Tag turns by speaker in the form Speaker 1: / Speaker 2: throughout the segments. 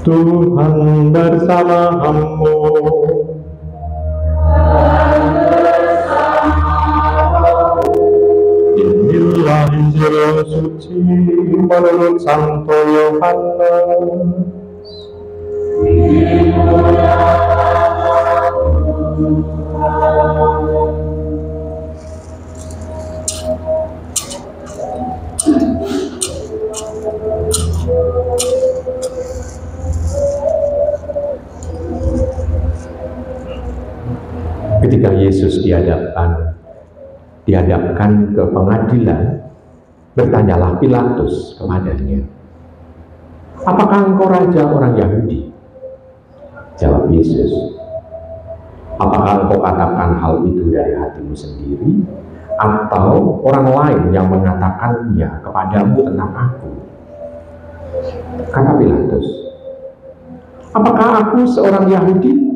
Speaker 1: Tuhan bersamamu. Inilah Injil suci menurut Santo Yohanes. Ketika Yesus dihadapkan ke pengadilan, bertanyalah Pilatus kepadanya, "Apakah engkau raja orang Yahudi?" Jawab Yesus, "Apakah engkau katakan hal itu dari hatimu sendiri, atau orang lain yang mengatakannya kepadamu tentang aku?" Kata Pilatus, "Apakah aku seorang Yahudi?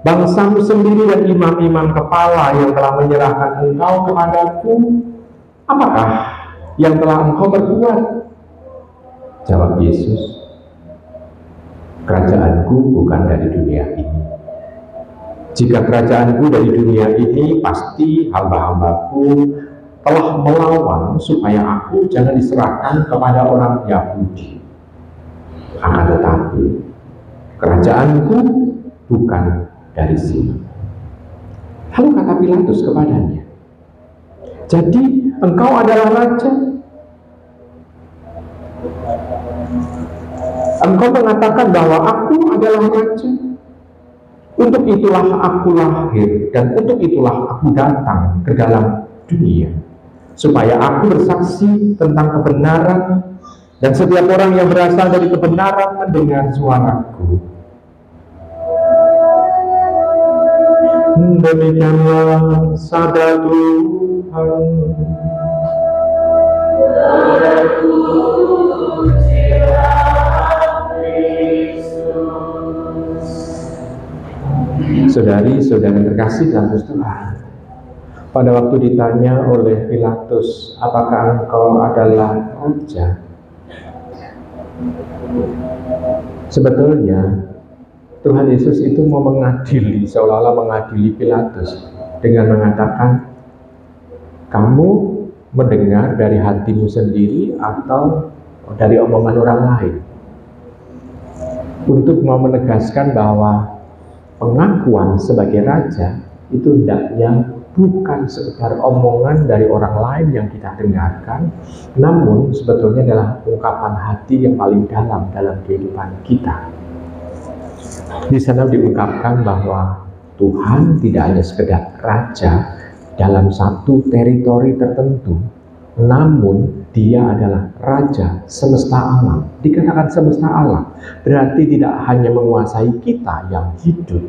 Speaker 1: Bangsamu sendiri dan imam-imam kepala yang telah menyerahkan engkau kepadaku, apakah yang telah engkau perbuat?" Jawab Yesus, "Kerajaanku bukan dari dunia ini. Jika kerajaanku dari dunia ini, pasti hamba-hambaku telah melawan supaya aku jangan diserahkan kepada orang Yahudi. Akan tetapi, kerajaanku bukan dari sini." Lalu kata Pilatus kepadanya, "Jadi engkau adalah raja? Engkau mengatakan bahwa aku adalah raja. Untuk itulah aku lahir dan untuk itulah aku datang ke dalam dunia, supaya aku bersaksi tentang kebenaran, dan setiap orang yang berasal dari kebenaran mendengar suaraku." Demikianlah sabda Tuhan. Saudari-saudari terkasih dalam Tuhan, pada waktu ditanya oleh Pilatus, "Apakah engkau adalah raja?" Sebetulnya Tuhan Yesus itu mau mengadili, seolah-olah mengadili Pilatus dengan mengatakan, "Kamu mendengar dari hatimu sendiri atau dari omongan orang lain?" Untuk mau menegaskan bahwa pengakuan sebagai raja itu hendaknya bukan sekedar omongan dari orang lain yang kita dengarkan, namun sebetulnya adalah ungkapan hati yang paling dalam kehidupan kita. Di sana diungkapkan bahwa Tuhan tidak hanya sekedar raja dalam satu teritori tertentu, namun Dia adalah raja semesta alam. Dikatakan semesta alam berarti tidak hanya menguasai kita yang hidup,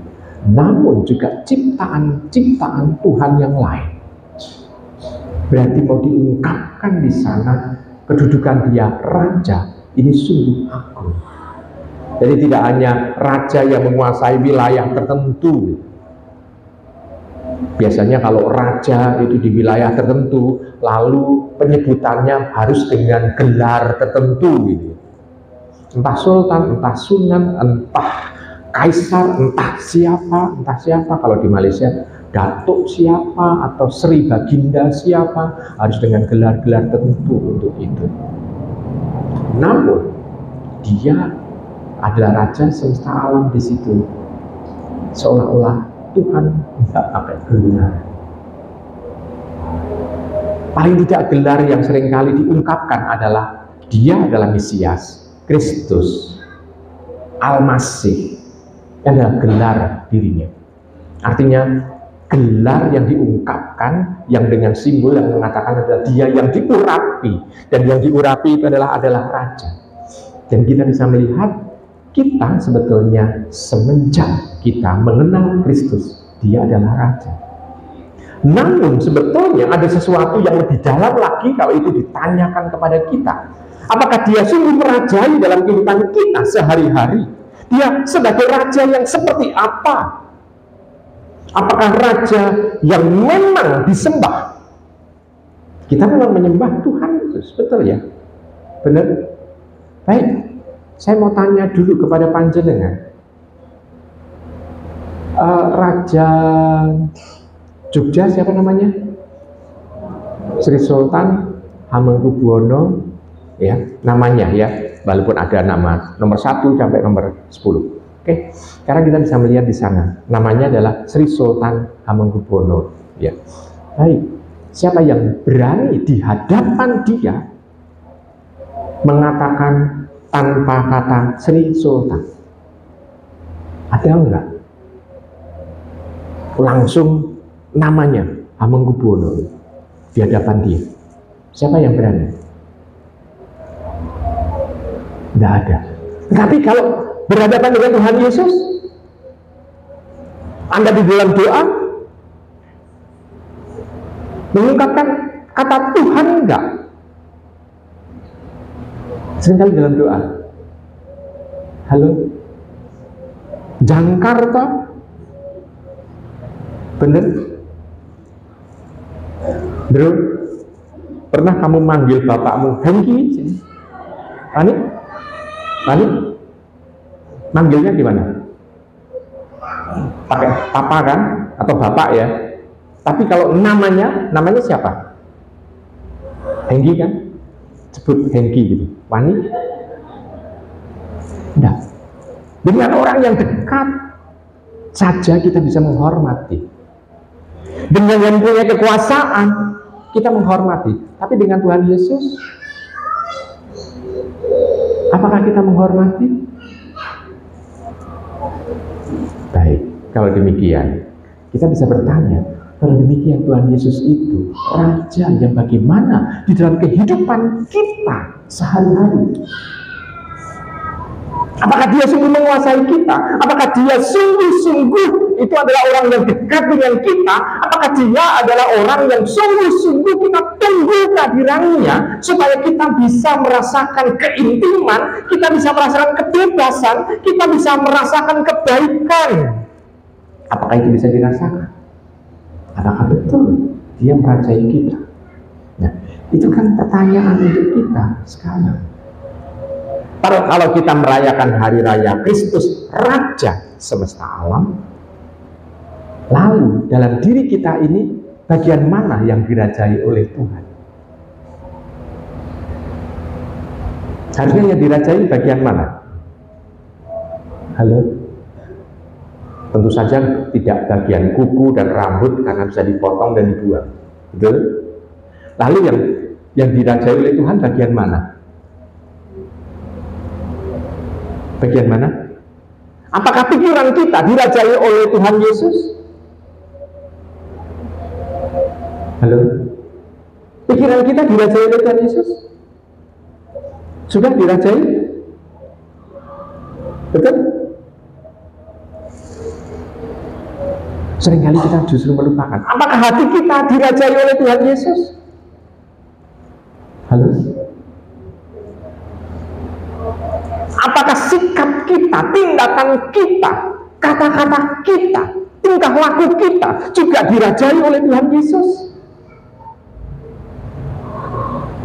Speaker 1: namun juga ciptaan-ciptaan Tuhan yang lain. Berarti mau diungkapkan di sana kedudukan Dia raja ini sungguh agung. Jadi tidak hanya raja yang menguasai wilayah tertentu. Biasanya kalau raja itu di wilayah tertentu, lalu penyebutannya harus dengan gelar tertentu gitu. Entah sultan, entah sunan, entah kaisar, entah siapa. Kalau di Malaysia, datuk siapa atau Sri Baginda siapa, harus dengan gelar-gelar tertentu untuk itu. Namun Dia adalah raja semesta alam di situ. Seolah-olah Tuhan tidak pakai gelar. Paling tidak gelar yang seringkali diungkapkan adalah Dia adalah Mesias, Kristus, Al-Masih. Adalah gelar dirinya. Artinya gelar yang diungkapkan, yang dengan simbol yang mengatakan adalah Dia yang diurapi, dan yang diurapi itu adalah raja. Dan kita bisa melihat kita sebetulnya semenjak kita mengenal Kristus, Dia adalah raja. Namun sebetulnya ada sesuatu yang lebih dalam lagi kalau itu ditanyakan kepada kita. Apakah Dia sungguh merajai dalam kehidupan kita sehari-hari? Dia sebagai raja yang seperti apa? Apakah raja yang memang disembah? Kita memang menyembah Tuhan Yesus, betul ya? Benar? Baik. Saya mau tanya dulu kepada panjenengan, Raja Jogja siapa namanya? Sri Sultan Hamengkubuwono, ya namanya ya, walaupun ada nama nomor 1 sampai nomor 10. Oke, sekarang kita bisa melihat di sana, namanya adalah Sri Sultan Hamengkubuwono. Ya, baik. Siapa yang berani di hadapan dia mengatakan tanpa kata Sri Sultan? Ada enggak? Langsung namanya Hamengkubuwono di hadapan dia. Siapa yang berani? Tidak ada. Tapi kalau berhadapan dengan Tuhan Yesus, Anda di dalam doa mengungkapkan kata Tuhan enggak? Seringkali dalam doa, halo, jangkar toh? Bener? Bro, pernah kamu manggil bapakmu Hengki? Pani? Manggilnya gimana? Pakai papa kan? Atau bapak ya? Tapi kalau namanya siapa? Hengki kan? Sebut Hengki gitu. Pani? Enggak. Dengan orang yang dekat saja kita bisa menghormati. Dengan yang punya kekuasaan kita menghormati. Tapi dengan Tuhan Yesus, apakah kita menghormati? Baik, kalau demikian kita bisa bertanya, kalau demikian Tuhan Yesus itu Raja yang bagaimana di dalam kehidupan kita sehari-hari? Apakah dia sungguh menguasai kita? Apakah dia sungguh-sungguh itu adalah orang yang dekat dengan kita? Apakah dia adalah orang yang sungguh-sungguh kita tunggu kehadirannya supaya kita bisa merasakan keintiman, kita bisa merasakan kebebasan, kita bisa merasakan kebaikan? Apakah itu bisa dirasakan? Apakah betul dia merajai kita? Nah, itu kan pertanyaan untuk kita sekarang. Kalau kita merayakan hari raya Kristus Raja semesta alam, lalu dalam diri kita ini bagian mana yang dirajai oleh Tuhan? Harusnya yang dirajai bagian mana? Halo? Tentu saja tidak bagian kuku dan rambut karena bisa dipotong dan dibuang. Betul? Lalu yang dirajai oleh Tuhan bagian mana? Bagian mana? Apakah pikiran kita dirajai oleh Tuhan Yesus? Halo? Pikiran kita dirajai oleh Tuhan Yesus? Sudah dirajai? Betul? Seringkali kita justru melupakan. Apakah hati kita dirajai oleh Tuhan Yesus? Halo? Apakah sikap kita, tindakan kita, kata-kata kita, tingkah laku kita juga dirajai oleh Tuhan Yesus?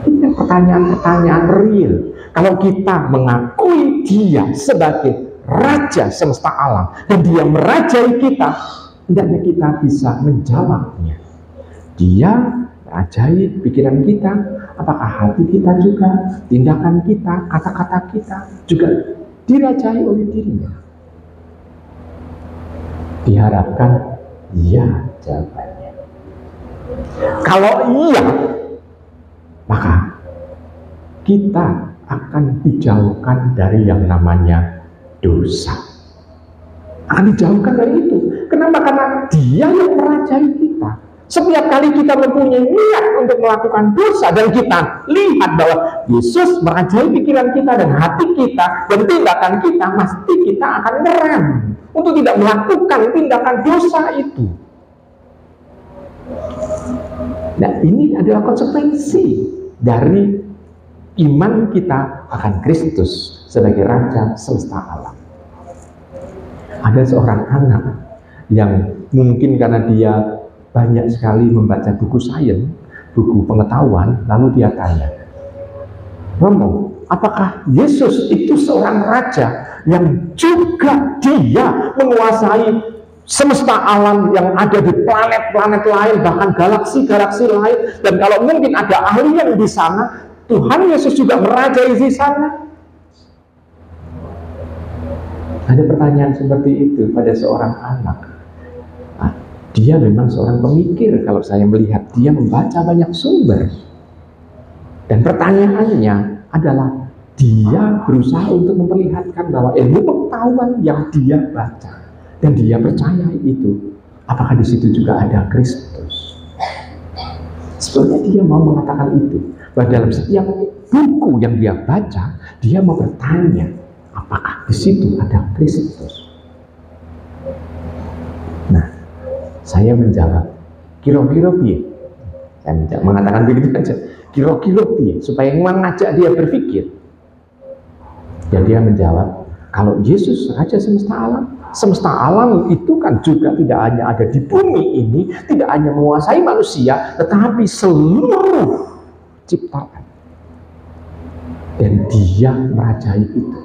Speaker 1: Ini pertanyaan-pertanyaan real. Kalau kita mengakui dia sebagai Raja semesta alam dan dia merajai kita, hendaknya kita bisa menjawabnya. Dia merajai pikiran kita. Apakah hati kita juga, tindakan kita, kata-kata kita juga dirajai oleh dirinya? Diharapkan iya jawabannya. Kalau iya, maka kita akan dijauhkan dari yang namanya dosa. Akan dijauhkan dari itu. Kenapa? Karena dia yang merajai kita. Setiap kali kita mempunyai niat untuk melakukan dosa dan kita lihat bahwa Yesus merajai pikiran kita dan hati kita dan tindakan kita, pasti kita akan ngerem untuk tidak melakukan tindakan dosa itu. Nah, ini adalah konsekuensi dari iman kita akan Kristus sebagai Raja semesta alam. Ada seorang anak yang mungkin karena dia banyak sekali membaca buku sains, buku pengetahuan, lalu dia tanya, Romo, apakah Yesus itu seorang raja yang juga dia menguasai semesta alam yang ada di planet-planet lain, bahkan galaksi-galaksi lain, dan kalau mungkin ada alien di sana, Tuhan Yesus juga merajai di sana? Ada pertanyaan seperti itu pada seorang anak. Dia memang seorang pemikir, kalau saya melihat dia membaca banyak sumber. Dan pertanyaannya adalah, dia berusaha untuk memperlihatkan bahwa ilmu pengetahuan yang dia baca dan dia percaya itu, apakah di situ juga ada Kristus? Sebenarnya dia mau mengatakan itu, bahwa dalam setiap buku yang dia baca, dia mau bertanya, apakah di situ ada Kristus? Nah, saya menjawab, kira-kira piye? Saya mengatakan begitu saja, kira-kira piye? Supaya mengajak dia berpikir. Dan dia menjawab, kalau Yesus Raja semesta alam itu kan juga tidak hanya ada di bumi ini, tidak hanya menguasai manusia, tetapi seluruh ciptaan. Dan dia merajai itu.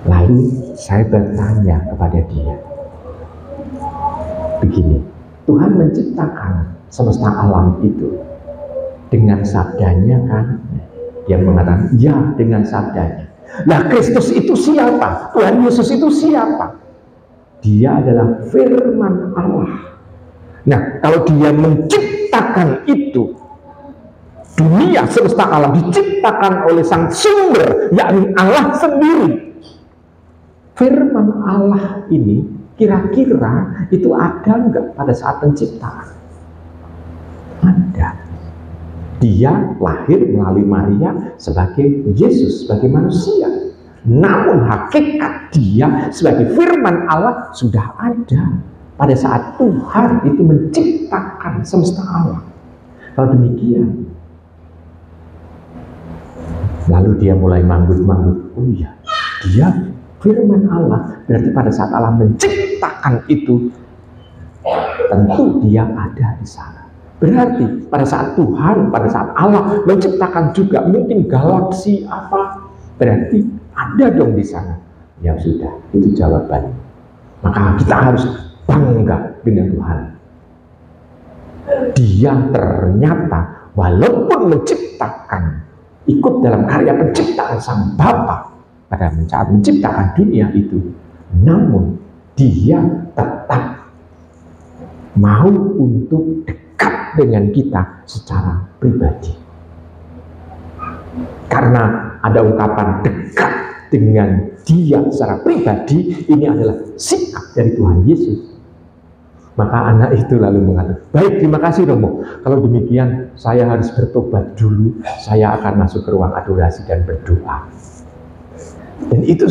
Speaker 1: Lalu saya bertanya kepada dia, begini, Tuhan menciptakan semesta alam itu dengan sabdanya kan? Yang mengatakan ya dengan sabdanya. Nah, Kristus itu siapa? Tuhan Yesus itu siapa? Dia adalah firman Allah. Nah, kalau dia menciptakan itu, dunia semesta alam diciptakan oleh sang sumber, yakni Allah sendiri. Firman Allah ini kira-kira itu ada enggak pada saat penciptaan? Ada. Dia lahir melalui Maria sebagai Yesus, sebagai manusia. Namun hakikat dia sebagai firman Allah sudah ada pada saat Tuhan itu menciptakan semesta alam. Kalau demikian, lalu dia mulai manggut-manggut. Oh iya, dia firman Allah, berarti pada saat Allah menciptakan itu, tentu dia ada di sana. Berarti pada saat Tuhan, pada saat Allah menciptakan juga mungkin galaksi apa, berarti ada dong di sana. Ya sudah, itu jawabannya. Maka kita harus bangga dengan Tuhan. Dia ternyata walaupun menciptakan, ikut dalam karya penciptaan sang Bapa pada saat menciptakan dunia itu, namun dia tetap mau untuk dekat dengan kita secara pribadi. Karena ada ungkapan dekat dengan dia secara pribadi, ini adalah sikap dari Tuhan Yesus. Maka anak itu lalu mengatakan, baik, terima kasih Romo, kalau demikian saya harus bertobat dulu, saya akan masuk ke ruang adorasi dan berdoa. Dan itu